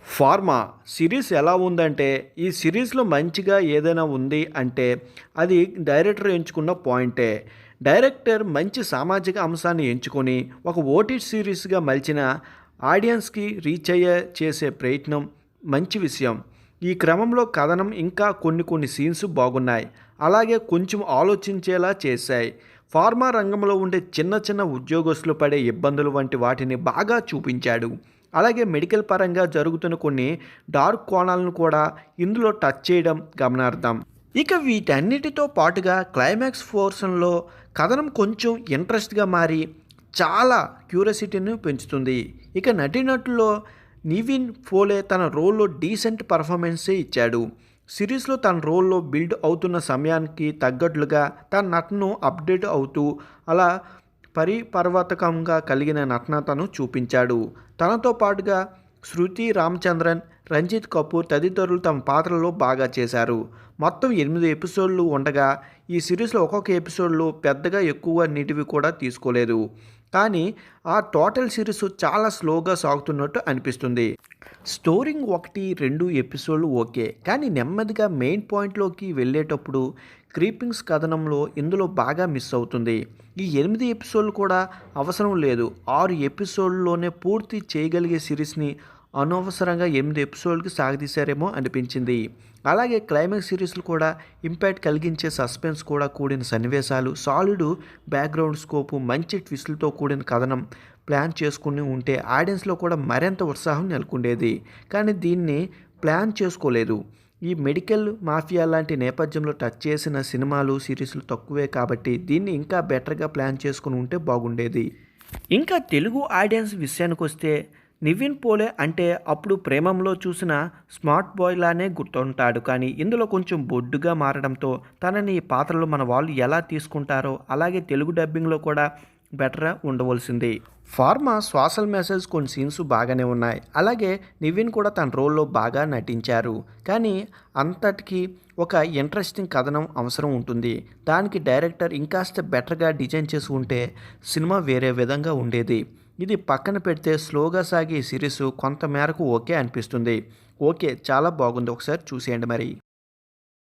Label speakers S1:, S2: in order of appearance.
S1: Pharma series ఎలా ఉందంటే, ఈ సిరీస్‌లో మంచిగా ఏదైనా ఉంది అంటే, అది డైరెక్టర్ ఎంచుకున్న పాయింటే. డైరెక్టర్ మంచి సామాజిక అంశాన్ని ఎంచుకొని, ఒక ఓటీటీ సీరీస్‌గా మలిచిన ఆడియన్స్‌కి రీచ్ చేసే ప్రయత్నం మంచి విషయం. ఈ క్రమంలో కథనం ఇంకా కొన్ని సీన్స్ బాగున్నాయి. అలాగే కొంచెం ఆలోచించేలా చేశాయి. ఫార్మా రంగంలో ఉండే చిన్న ఉద్యోగస్తులు పడే ఇబ్బందులు వంటి వాటిని బాగా చూపించాడు. అలాగే మెడికల్ పరంగా జరుగుతున్న కొన్ని డార్క్ కోణాలను కూడా ఇందులో టచ్ చేయడం గమనార్థం. ఇక వీటన్నిటితో పాటుగా క్లైమాక్స్ పోర్షన్లో కథనం కొంచెం ఇంట్రెస్ట్గా మారి చాలా క్యూరియాసిటీని పెంచుతుంది. ఇక నటీనటుల్లో నివిన్ ఫోలే తన రోల్లో డీసెంట్ పర్ఫార్మెన్సే ఇచ్చాడు. సిరీస్లో తన రోల్లో బిల్డ్ అవుతున్న సమయానికి తగ్గట్లుగా తన నటనను అప్డేట్ అవుతూ అలా పరిపర్వతకంగా కలిగిన నటన తను చూపించాడు. తనతో పాటుగా శృతి రామచంద్రన్, రంజిత్ కపూర్ తదితరులు తమ పాత్రలో బాగా చేశారు. మొత్తం 8 ఎపిసోడ్లు ఉండగా ఈ సిరీస్లో ఒక్కొక్క ఎపిసోడ్లో పెద్దగా ఎక్కువ నీటివి కూడా తీసుకోలేదు. కానీ ఆ టోటల్ సిరీస్ చాలా స్లోగా సాగుతున్నట్టు అనిపిస్తుంది. స్టోరింగ్ 1, 2 ఎపిసోడ్లు ఓకే, కానీ నెమ్మదిగా మెయిన్ పాయింట్లోకి వెళ్ళేటప్పుడు క్రీపింగ్స్ కథనంలో ఇందులో బాగా మిస్ అవుతుంది. ఈ 8 ఎపిసోడ్లు కూడా అవసరం లేదు. 6 ఎపిసోడ్లోనే పూర్తి చేయగలిగే సిరీస్ని అనవసరంగా 8 ఎపిసోడ్కి సాగదీశారేమో అనిపించింది. అలాగే క్లైమాక్స్ సిరీస్లు కూడా ఇంపాక్ట్ కలిగించే సస్పెన్స్ కూడా కూడిన సన్నివేశాలు, సాలిడ్ బ్యాక్గ్రౌండ్ స్కోపు, మంచి ట్విస్టులతో కూడిన కథనం ప్లాన్ చేసుకుని ఉంటే ఆడియన్స్లో కూడా మరింత ఉత్సాహం నెలకొండేది. కానీ దీన్ని ప్లాన్ చేసుకోలేదు. ఈ మెడికల్ మాఫియా లాంటి నేపథ్యంలో టచ్ చేసిన సినిమాలు, సిరీస్లు తక్కువే కాబట్టి దీన్ని ఇంకా బెటర్గా ప్లాన్ చేసుకుని ఉంటే బాగుండేది. ఇంకా తెలుగు ఆడియన్స్ విషయానికొస్తే నివిన్ పోలే అంటే అప్పుడు ప్రేమంలో చూసిన స్మార్ట్ బాయ్ లానే గుర్తుంటాడు. కానీ ఇందులో కొంచెం బొడ్డుగా మారడంతో తనని ఈ పాత్రలో మన వాళ్ళు ఎలా తీసుకుంటారో అలాగే తెలుగు డబ్బింగ్లో కూడా బెటర్గా ఉండవలసింది. ఫార్మా సోషల్ మెసేజ్ కొన్ని సీన్స్ బాగానే ఉన్నాయి. అలాగే నివిన్ కూడా తన రోల్లో బాగా నటించారు. కానీ అంతటికీ ఒక ఇంట్రెస్టింగ్ కథనం అవసరం ఉంటుంది. దానికి డైరెక్టర్ ఇంకాస్త బెటర్గా డిజైన్ చేసి ఉంటే సినిమా వేరే విధంగా ఉండేది. ఇది పక్కన పెడితే స్లోగా సాగే సిరీస్ కొంత మేరకు ఓకే అనిపిస్తుంది. ఓకే, చాలా బాగుంది, ఒకసారి చూసేయండి మరి.